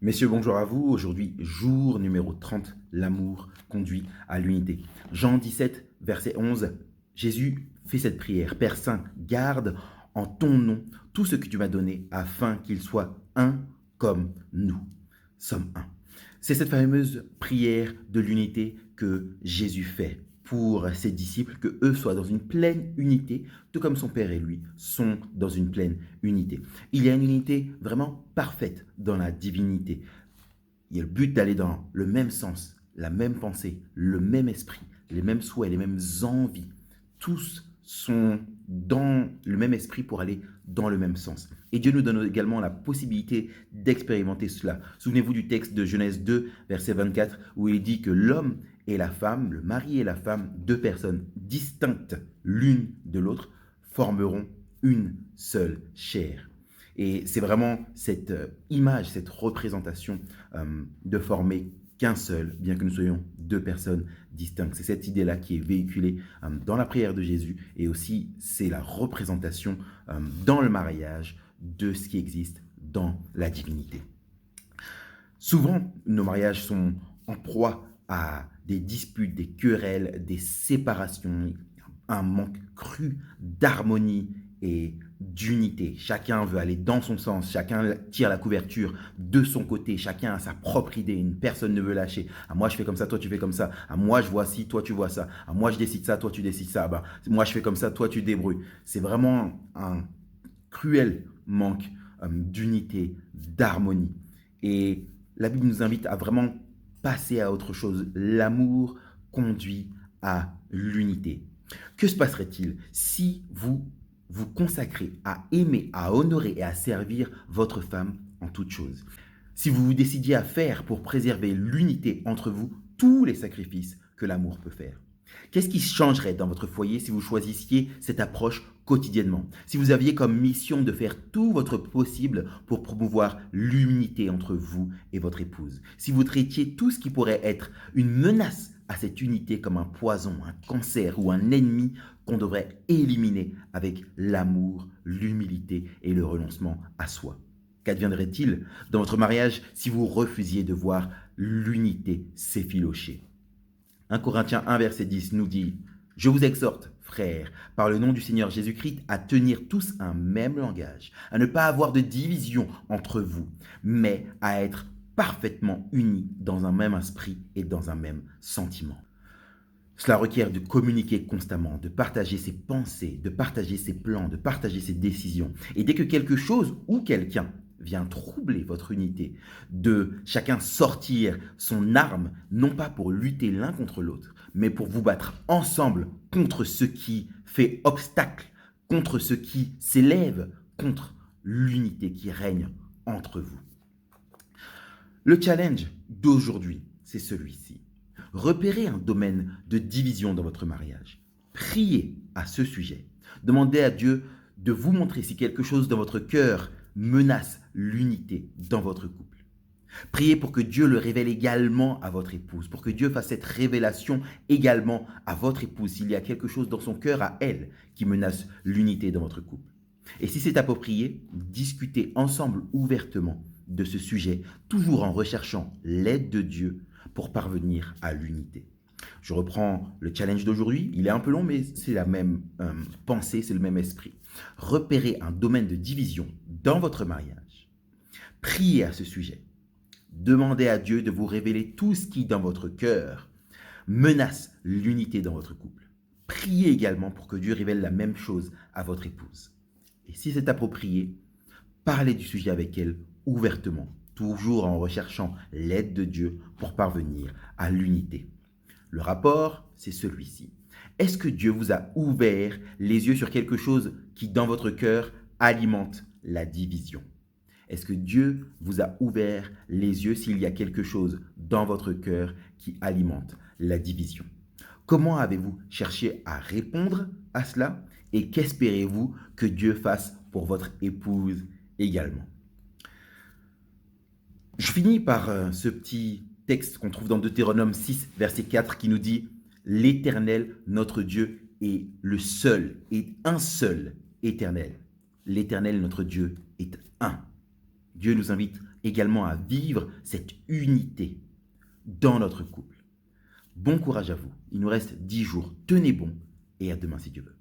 Messieurs, bonjour à vous. Aujourd'hui, jour numéro 30, l'amour conduit à l'unité. Jean 17, verset 11, Jésus fait cette prière. Père Saint, garde en ton nom tout ce que tu m'as donné afin qu'ils soient un comme nous sommes un. C'est cette fameuse prière de l'unité que Jésus fait pour ses disciples, que eux soient dans une pleine unité, tout comme son Père et lui sont dans une pleine unité. Il y a une unité vraiment parfaite dans la divinité. Il y a le but d'aller dans le même sens, la même pensée, le même esprit, les mêmes souhaits, les mêmes envies. Tous sont dans le même esprit pour aller dans le même sens. Et Dieu nous donne également la possibilité d'expérimenter cela. Souvenez-vous du texte de Genèse 2, verset 24, où il dit que l'homme et la femme, le mari et la femme, deux personnes distinctes l'une de l'autre, formeront une seule chair. Et c'est vraiment cette image, cette représentation de former qu'un seul, bien que nous soyons deux personnes distinctes. C'est cette idée-là qui est véhiculée dans la prière de Jésus et aussi c'est la représentation dans le mariage de ce qui existe dans la divinité. Souvent, nos mariages sont en proie à des disputes, des querelles, des séparations, un manque cru d'harmonie et d'unité. Chacun veut aller dans son sens, chacun tire la couverture de son côté, chacun a sa propre idée, une personne ne veut lâcher. Ah, moi je fais comme ça, toi tu fais comme ça. Ah, moi je vois ci, toi tu vois ça. Ah, moi je décide ça, toi tu décides ça. Bah, moi je fais comme ça, toi tu débrouilles. C'est vraiment un cruel manque d'unité, d'harmonie. Et la Bible nous invite à vraiment passer à autre chose. L'amour conduit à l'unité. Que se passerait-il si vous vous consacrez à aimer, à honorer et à servir votre femme en toutes choses? Si vous vous décidiez à faire pour préserver l'unité entre vous tous les sacrifices que l'amour peut faire? Qu'est-ce qui changerait dans votre foyer si vous choisissiez cette approche quotidiennement? Si vous aviez comme mission de faire tout votre possible pour promouvoir l'unité entre vous et votre épouse? Si vous traitiez tout ce qui pourrait être une menace à cette unité comme un poison, un cancer ou un ennemi qu'on devrait éliminer avec l'amour, l'humilité et le renoncement à soi? Qu'adviendrait-il dans votre mariage si vous refusiez de voir l'unité s'effilocher? 1 Corinthiens 1, verset 10 nous dit « Je vous exhorte, frères, par le nom du Seigneur Jésus-Christ, à tenir tous un même langage, à ne pas avoir de division entre vous, mais à être parfaitement unis dans un même esprit et dans un même sentiment. » Cela requiert de communiquer constamment, de partager ses pensées, de partager ses plans, de partager ses décisions. Et dès que quelque chose ou quelqu'un vient troubler votre unité, de chacun sortir son arme, non pas pour lutter l'un contre l'autre, mais pour vous battre ensemble contre ce qui fait obstacle, contre ce qui s'élève, contre l'unité qui règne entre vous. Le challenge d'aujourd'hui, c'est celui-ci. Repérez un domaine de division dans votre mariage. Priez à ce sujet. Demandez à Dieu de vous montrer si quelque chose dans votre cœur menace l'unité dans votre couple. Priez pour que Dieu le révèle également à votre épouse, pour que Dieu fasse cette révélation également à votre épouse s'il y a quelque chose dans son cœur à elle qui menace l'unité dans votre couple. Et si c'est approprié, discutez ensemble ouvertement de ce sujet, toujours en recherchant l'aide de Dieu pour parvenir à l'unité. Je reprends le challenge d'aujourd'hui, il est un peu long, mais c'est la même pensée, c'est le même esprit. Repérez un domaine de division dans votre mariage. Priez à ce sujet. Demandez à Dieu de vous révéler tout ce qui, dans votre cœur, menace l'unité dans votre couple. Priez également pour que Dieu révèle la même chose à votre épouse. Et si c'est approprié, parlez du sujet avec elle ouvertement, toujours en recherchant l'aide de Dieu pour parvenir à l'unité. Le rapport, c'est celui-ci. Est-ce que Dieu vous a ouvert les yeux sur quelque chose qui, dans votre cœur, alimente la division? Est-ce que Dieu vous a ouvert les yeux s'il y a quelque chose dans votre cœur qui alimente la division? Comment avez-vous cherché à répondre à cela et qu'espérez-vous que Dieu fasse pour votre épouse également? Je finis par ce petit texte qu'on trouve dans Deutéronome 6, verset 4, qui nous dit « L'Éternel, notre Dieu, est le seul et un seul éternel. L'Éternel, notre Dieu, est un. » Dieu nous invite également à vivre cette unité dans notre couple. Bon courage à vous. Il nous reste 10 jours. Tenez bon et à demain si Dieu veut.